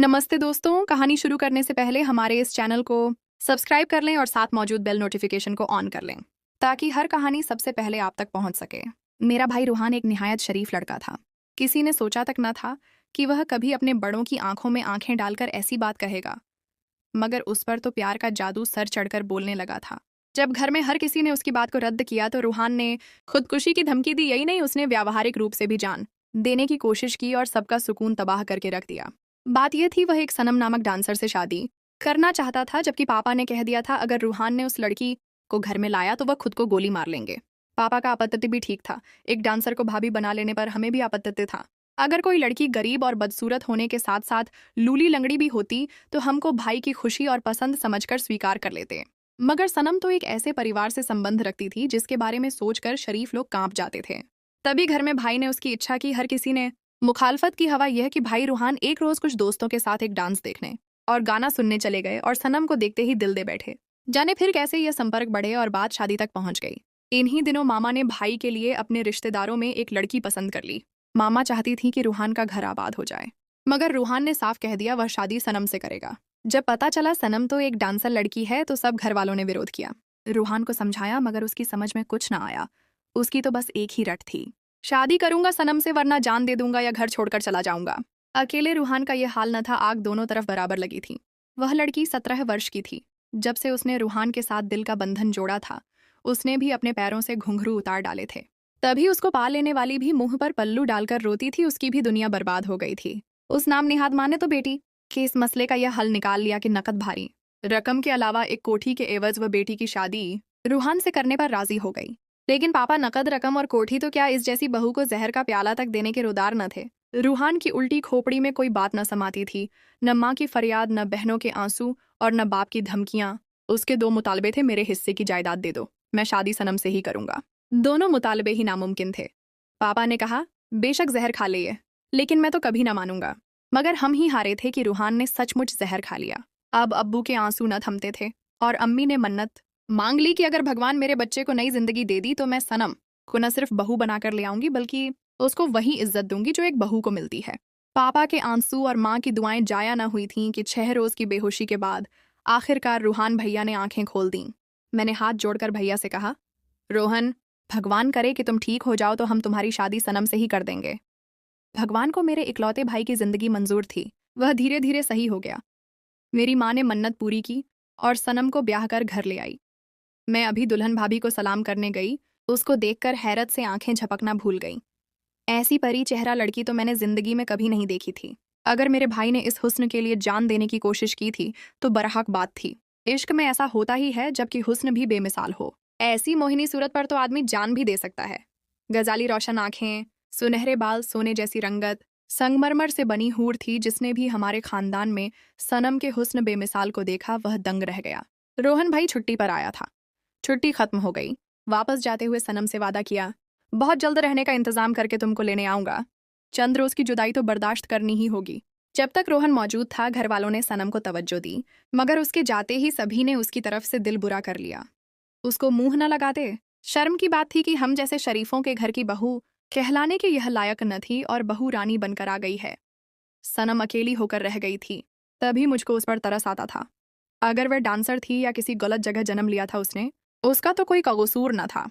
नमस्ते दोस्तों, कहानी शुरू करने से पहले हमारे इस चैनल को सब्सक्राइब कर लें और साथ मौजूद बेल नोटिफिकेशन को ऑन कर लें ताकि हर कहानी सबसे पहले आप तक पहुंच सके। मेरा भाई रूहान एक निहायत शरीफ लड़का था। किसी ने सोचा तक न था कि वह कभी अपने बड़ों की आंखों में आंखें डालकर ऐसी बात कहेगा, मगर उस पर तो प्यार का जादू सर चढ़कर बोलने लगा था। जब घर में हर किसी ने उसकी बात को रद्द किया तो रूहान ने खुदकुशी की धमकी दी। यही नहीं, उसने व्यावहारिक रूप से भी जान देने की कोशिश की और सबका सुकून तबाह करके रख दिया। बात यह थी, वह एक सनम नामक डांसर से शादी करना चाहता था, जबकि पापा ने कह दिया था अगर रूहान ने उस लड़की को घर में लाया तो वह खुद को गोली मार लेंगे। पापा का आपत्ति भी ठीक था। एक डांसर को भाभी बना लेने पर हमें भी आपत्ति था। अगर कोई लड़की गरीब और बदसूरत होने के साथ साथ लूली लंगड़ी भी होती तो हमको भाई की खुशी और पसंद समझकर स्वीकार कर लेते। मगर सनम तो एक ऐसे परिवार से संबंध रखती थी जिसके बारे में सोचकर शरीफ लोग कांप जाते थे। तभी घर में भाई ने उसकी इच्छा की। हर किसी ने मुखालफत की हवा यह कि भाई रूहान एक रोज कुछ दोस्तों के साथ एक डांस देखने और गाना सुनने चले गए और सनम को देखते ही दिल दे बैठे। जाने फिर कैसे यह संपर्क बढ़े और बात शादी तक पहुंच गई। इन्हीं दिनों मामा ने भाई के लिए अपने रिश्तेदारों में एक लड़की पसंद कर ली। मामा चाहती थी कि रूहान का घर आबाद हो जाए, मगर रूहान ने साफ कह दिया वह शादी सनम से करेगा। जब पता चला सनम तो एक डांसर लड़की है तो सब घर वालों ने विरोध किया। रूहान को समझाया मगर उसकी समझ में कुछ ना आया। उसकी तो बस एक ही रट थी, शादी करूंगा सनम से, वरना जान दे दूंगा या घर छोड़कर चला जाऊंगा। अकेले रूहान का यह हाल न था, आग दोनों तरफ बराबर लगी थी। वह लड़की 17 वर्ष की थी। जब से उसने रूहान के साथ दिल का बंधन जोड़ा था, उसने भी अपने पैरों से घुंघरू उतार डाले थे। तभी उसको पा लेने वाली भी मुंह पर पल्लू डालकर रोती थी। उसकी भी दुनिया बर्बाद हो गई थी। उस नाम निहाद माँ ने तो बेटी के इस मसले का यह हल निकाल लिया कि नकद भारी रकम के अलावा एक कोठी के एवज व बेटी की शादी रूहान से करने पर राजी हो गई। लेकिन पापा नकद रकम और कोठी तो क्या, इस जैसी बहू को जहर का प्याला तक देने के रुदार न थे। रूहान की उल्टी खोपड़ी में कोई बात न समाती थी। न माँ की फरियाद, न बहनों के आंसू और न बाप की धमकियां। उसके दो मुतालबे थे, मेरे हिस्से की जायदाद दे दो, मैं शादी सनम से ही करूंगा। दोनों मुतालबे ही नामुमकिन थे। पापा ने कहा बेशक जहर खा ले ये, लेकिन मैं तो कभी ना मानूंगा। मगर हम ही हारे थे कि रूहान ने सचमुच जहर खा लिया। अब अब्बू के आंसू न थमते थे और अम्मी ने मन्नत मांग ली कि अगर भगवान मेरे बच्चे को नई जिंदगी दे दी तो मैं सनम को न सिर्फ बहू बनाकर ले आऊंगी बल्कि उसको वही इज्जत दूंगी जो एक बहू को मिलती है। पापा के आंसू और माँ की दुआएं जाया न हुई थीं कि 6 रोज की बेहोशी के बाद आखिरकार रूहान भैया ने आंखें खोल दीं। मैंने हाथ जोड़कर भैया से कहा, रोहन, भगवान करे कि तुम ठीक हो जाओ तो हम तुम्हारी शादी सनम से ही कर देंगे। भगवान को मेरे इकलौते भाई की जिंदगी मंजूर थी। वह धीरे धीरे सही हो गया। मेरी माँ ने मन्नत पूरी की और सनम को ब्याह कर घर ले आई। मैं अभी दुल्हन भाभी को सलाम करने गई, उसको देखकर हैरत से आंखें झपकना भूल गईं। ऐसी परी चेहरा लड़की तो मैंने जिंदगी में कभी नहीं देखी थी। अगर मेरे भाई ने इस हुस्न के लिए जान देने की कोशिश की थी तो बरहक बात थी। इश्क में ऐसा होता ही है जबकि हुस्न भी बेमिसाल हो। ऐसी मोहिनी सूरत पर तो आदमी जान भी दे सकता है। गजाली रोशन आंखें, सुनहरे बाल, सोने जैसी रंगत, संगमरमर से बनी हूर थी। जिसने भी हमारे खानदान में सनम के हुस्न बेमिसाल को देखा वह दंग रह गया। रोहन भाई छुट्टी पर आया था। छुट्टी खत्म हो गई। वापस जाते हुए सनम से वादा किया, बहुत जल्द रहने का इंतजाम करके तुमको लेने आऊंगा। चंद रोज की जुदाई तो बर्दाश्त करनी ही होगी। जब तक रोहन मौजूद था घर वालों ने सनम को तवज्जो दी, मगर उसके जाते ही सभी ने उसकी तरफ से दिल बुरा कर लिया। उसको मुंह न लगाते। शर्म की बात थी कि हम जैसे शरीफों के घर की बहू कहलाने के यह लायक न थी और बहू रानी बनकर आ गई है। सनम अकेली होकर रह गई थी। तभी मुझको उस पर तरस आता था। अगर वह डांसर थी या किसी गलत जगह जन्म लिया था उसने, उसका तो कोई कसूर न था।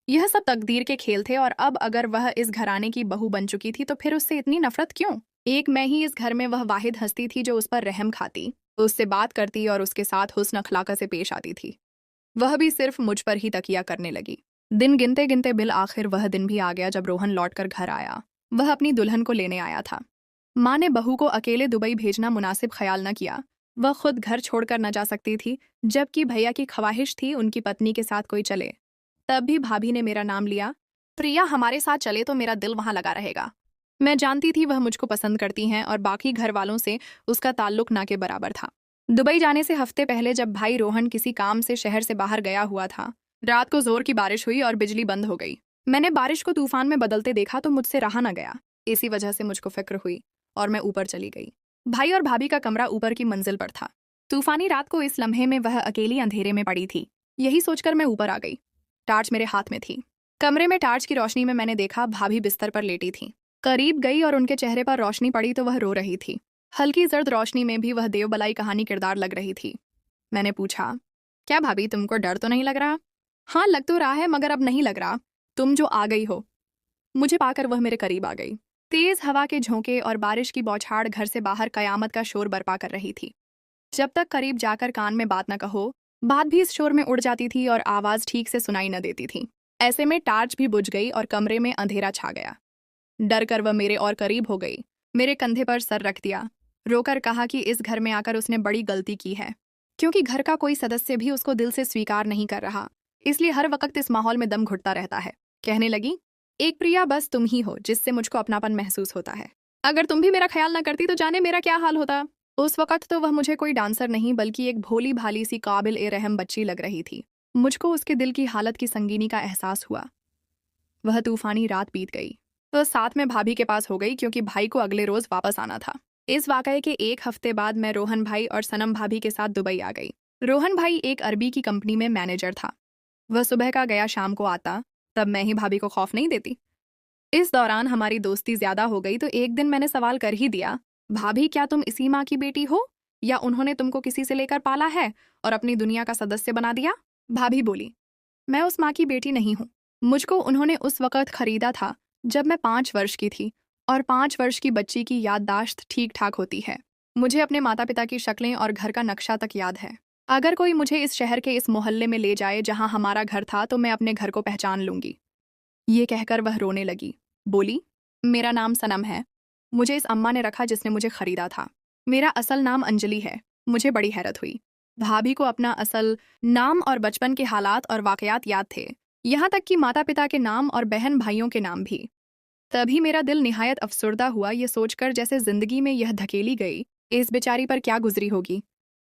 यह सब तकदीर के खेल थे। और अब अगर वह इस घराने की बहू बन चुकी थी तो फिर उससे इतनी नफरत क्यों? एक मैं ही इस घर में वह वाहिद हस्ती थी जो उस पर रहम खाती, उससे बात करती और उसके साथ हुस्न अखलाका से पेश आती थी। वह भी सिर्फ मुझ पर ही तकिया करने लगी। दिन गिनते गिनते बिल आखिर वह दिन भी आ गया जब रोहन लौटकर घर आया। वह अपनी दुल्हन को लेने आया था। माँ ने बहू को अकेले दुबई भेजना मुनासिब ख्याल न किया। वह खुद घर छोड़कर न जा सकती थी, जबकि भैया की ख्वाहिश थी उनकी पत्नी के साथ कोई चले। तब भी भाभी ने मेरा नाम लिया, प्रिया हमारे साथ चले तो मेरा दिल वहां लगा रहेगा। मैं जानती थी वह मुझको पसंद करती हैं और बाकी घर वालों से उसका ताल्लुक ना के बराबर था। दुबई जाने से हफ्ते पहले जब भाई रोहन किसी काम से शहर से बाहर गया हुआ था, रात को जोर की बारिश हुई और बिजली बंद हो गई। मैंने बारिश को तूफान में बदलते देखा तो मुझसे रहा न गया। इसी वजह से मुझको फिक्र हुई और मैं ऊपर चली गई। भाई और भाभी का कमरा ऊपर की मंजिल पर था। तूफानी रात को इस लम्हे में वह अकेली अंधेरे में पड़ी थी। यही सोचकर मैं ऊपर आ गई। टार्च मेरे हाथ में थी। कमरे में टार्च की रोशनी में मैंने देखा भाभी बिस्तर पर लेटी थी। करीब गई और उनके चेहरे पर रोशनी पड़ी तो वह रो रही थी। हल्की जर्द रोशनी में भी वह देवबलाई कहानी किरदार लग रही थी। मैंने पूछा, क्या भाभी तुमको डर तो नहीं लग रहा? हाँ लग तो रहा है, मगर अब नहीं लग रहा। तुम जो आ गई हो। मुझे पाकर वह मेरे करीब आ गई। तेज हवा के झोंके और बारिश की बौछार घर से बाहर कयामत का शोर बरपा कर रही थी। जब तक करीब जाकर कान में बात न कहो, बात भी इस शोर में उड़ जाती थी और आवाज ठीक से सुनाई न देती थी। ऐसे में टार्च भी बुझ गई और कमरे में अंधेरा छा गया। डर कर वह मेरे और करीब हो गई, मेरे कंधे पर सर रख दिया, रोकर कहा कि इस घर में आकर उसने बड़ी गलती की है, क्योंकि घर का कोई सदस्य भी उसको दिल से स्वीकार नहीं कर रहा, इसलिए हर वक्त इस माहौल में दम घुटता रहता है। कहने लगी, एक प्रिया बस तुम ही हो जिससे मुझको अपनापन महसूस होता है। अगर तुम भी मेरा ख्याल न करती तो जाने मेरा क्या हाल होता। उस वक्त तो वह मुझे कोई डांसर नहीं बल्कि एक भोली भाली सी काबिल ए रहम बच्ची लग रही थी। मुझको उसके दिल की हालत की संगीनी का एहसास हुआ। वह तूफानी रात बीत गई। वह साथ में भाभी के पास हो गई क्योंकि भाई को अगले रोज वापस आना था। इस वाकये के एक हफ्ते बाद मैं रोहन भाई और सनम भाभी के साथ दुबई आ गई। रोहन भाई एक अरबी की कंपनी में मैनेजर था। वह सुबह का गया शाम को आता, तब मैं ही भाभी को खौफ नहीं देती। इस दौरान हमारी दोस्ती ज्यादा हो गई तो एक दिन मैंने सवाल कर ही दिया, भाभी क्या तुम इसी माँ की बेटी हो या उन्होंने तुमको किसी से लेकर पाला है और अपनी दुनिया का सदस्य बना दिया? भाभी बोली, मैं उस माँ की बेटी नहीं हूँ। मुझको उन्होंने उस वक्त खरीदा था जब मैं 5 वर्ष की थी, और 5 वर्ष की बच्ची की याददाश्त ठीक ठाक होती है। मुझे अपने माता पिता की शक्लें और घर का नक्शा तक याद है। अगर कोई मुझे इस शहर के इस मोहल्ले में ले जाए जहाँ हमारा घर था तो मैं अपने घर को पहचान लूंगी। ये कहकर वह रोने लगी। बोली, मेरा नाम सनम है। मुझे इस अम्मा ने रखा जिसने मुझे खरीदा था। मेरा असल नाम अंजलि है। मुझे बड़ी हैरत हुई। भाभी को अपना असल नाम और बचपन के हालात और वाकयात याद थे, यहाँ तक कि माता पिता के नाम और बहन भाइयों के नाम भी। तभी मेरा दिल निहायत अफसुर्दा हुआ, ये सोचकर जैसे जिंदगी में यह धकेली गई, इस बेचारी पर क्या गुजरी होगी।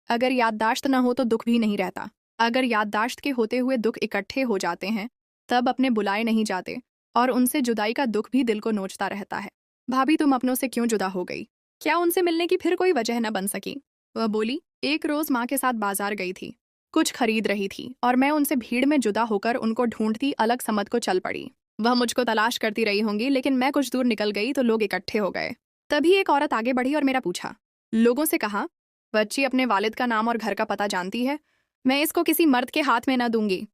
अगर याददाश्त न हो तो दुख भी नहीं रहता। अगर याददाश्त के होते हुए दुख इकट्ठे हो जाते हैं तब अपने बुलाए नहीं जाते, और उनसे जुदाई का दुख भी दिल को नोचता रहता है। भाभी तुम अपनों से क्यों जुदा हो गई? क्या उनसे मिलने की फिर कोई वजह न बन सकी? वह बोली, एक रोज माँ के साथ बाजार गई थी, कुछ खरीद रही थी और मैं उनसे भीड़ में जुदा होकर उनको ढूंढती अलग समत को चल पड़ी। वह मुझको तलाश करती रही होंगी, लेकिन मैं कुछ दूर निकल गई तो लोग इकट्ठे हो गए। तभी एक औरत आगे बढ़ी और मेरा पूछा। लोगों से कहा, बच्ची अपने वालिद का नाम और घर का पता जानती है, मैं इसको किसी मर्द के हाथ में न दूंगी।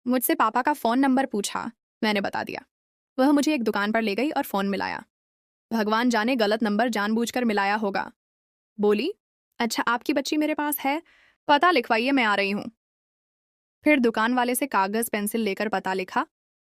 मुझसे पापा का फोन नंबर पूछा, मैंने बता दिया। वह मुझे एक दुकान पर ले गई और फोन मिलाया। भगवान जाने गलत नंबर जानबूझकर मिलाया होगा। बोली, अच्छा आपकी बच्ची मेरे पास है, पता लिखवाइए, मैं आ रही हूँ। फिर दुकान वाले से कागज पेंसिल लेकर पता लिखा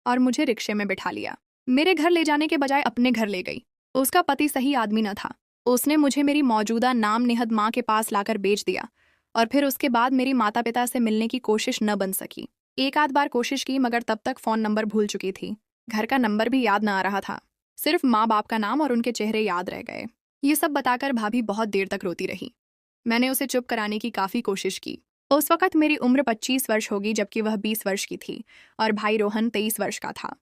और मुझे रिक्शे में बिठा लिया। मेरे घर ले जाने के बजाय अपने घर ले गई। उसका पति सही आदमी न था। उसने मुझे मेरी मौजूदा नाम नेहद माँ के पास लाकर बेच दिया, और फिर उसके बाद मेरी माता पिता से मिलने की कोशिश न बन सकी। एक आध बार कोशिश की, मगर तब तक फोन नंबर भूल चुकी थी। घर का नंबर भी याद न आ रहा था, सिर्फ माँ बाप का नाम और उनके चेहरे याद रह गए। ये सब बताकर भाभी बहुत देर तक रोती रही। मैंने उसे चुप कराने की काफ़ी कोशिश की। उस वक्त मेरी उम्र 25 वर्ष होगी, जबकि वह 20 वर्ष की थी, और भाई रोहन 23 वर्ष का था।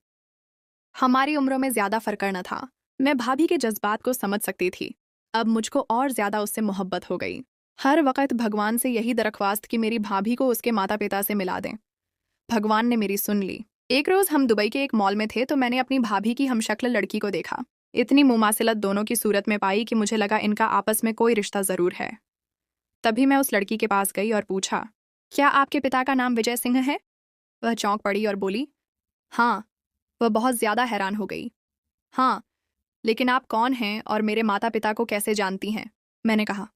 हमारी उम्रों में ज्यादा फर्क न था। मैं भाभी के जज्बात को समझ सकती थी। अब मुझको और ज्यादा उससे मोहब्बत हो गई। हर वक्त भगवान से यही दरख्वास्त कि मेरी भाभी को उसके माता पिता से मिला दें। भगवान ने मेरी सुन ली। एक रोज हम दुबई के एक मॉल में थे तो मैंने अपनी भाभी की हमशक्ल लड़की को देखा। इतनी मुमासिलत दोनों की सूरत में पाई कि मुझे लगा इनका आपस में कोई रिश्ता जरूर है। तभी मैं उस लड़की के पास गई और पूछा, क्या आपके पिता का नाम विजय सिंह है? वह चौंक पड़ी और बोली, हाँ। वह बहुत ज्यादा हैरान हो गई। हाँ, लेकिन आप कौन हैं और मेरे माता पिता को कैसे जानती हैं? मैंने कहा,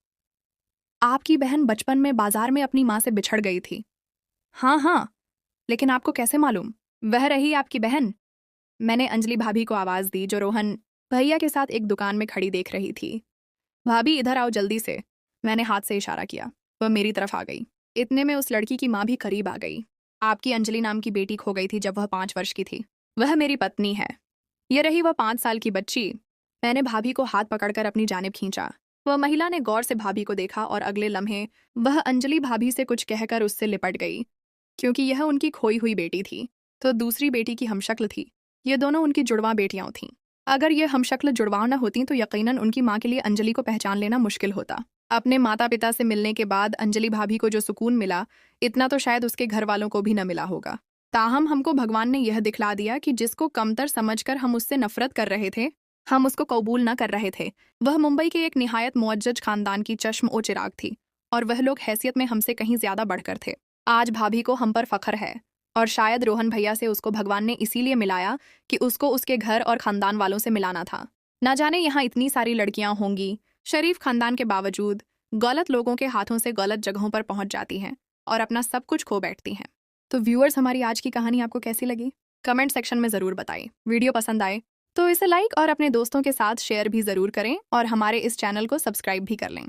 आपकी बहन बचपन में बाजार में अपनी माँ से बिछड़ गई थी। हाँ हाँ, लेकिन आपको कैसे मालूम? वह रही आपकी बहन। मैंने अंजलि भाभी को आवाज दी, जो रोहन भैया के साथ एक दुकान में खड़ी देख रही थी। भाभी इधर आओ जल्दी से। मैंने हाथ से इशारा किया। वह मेरी तरफ आ गई। इतने में उस लड़की की माँ भी करीब आ गई। आपकी अंजलि नाम की बेटी खो गई थी जब वह 5 वर्ष की थी। वह मेरी पत्नी है। ये रही वह 5 साल की बच्ची। मैंने भाभी को हाथ पकड़कर अपनी जानिब खींचा। वह महिला ने गौर से भाभी को देखा और अगले लम्हे वह अंजलि भाभी से कुछ कहकर उससे लिपट गई। क्योंकि यह उनकी खोई हुई बेटी थी तो दूसरी बेटी की हमशक्ल थी। ये दोनों उनकी जुड़वा बेटियां थीं। अगर ये हमशक्ल जुड़वा न होती तो यकीनन उनकी माँ के लिए अंजलि को पहचान लेना मुश्किल होता। अपने माता पिता से मिलने के बाद अंजलि भाभी को जो सुकून मिला, इतना तो शायद उसके घर वालों को भी न मिला होगा। ताहम हमको भगवान ने यह दिखला दिया कि जिसको कमतर समझकर हम उससे नफरत कर रहे थे, हम उसको कबूल न कर रहे थे। वह मुंबई के एक निहायत मुअज्जज खानदान की चश्म ओ चिराग थी और वह लोग हैसियत में हमसे कहीं ज्यादा बढ़कर थे। आज भाभी को हम पर फख्र है और शायद रोहन भैया से उसको भगवान ने इसीलिए मिलाया कि उसको उसके घर और खानदान वालों से मिलाना था। ना जाने यहाँ इतनी सारी लड़कियां होंगी, शरीफ खानदान के बावजूद गलत लोगों के हाथों से गलत जगहों पर पहुंच जाती हैं और अपना सब कुछ खो बैठती हैं। तो व्यूअर्स, हमारी आज की कहानी आपको कैसी लगी? कमेंट सेक्शन में ज़रूर बताइए। वीडियो पसंद आए तो इसे लाइक और अपने दोस्तों के साथ शेयर भी ज़रूर करें और हमारे इस चैनल को सब्सक्राइब भी कर लें।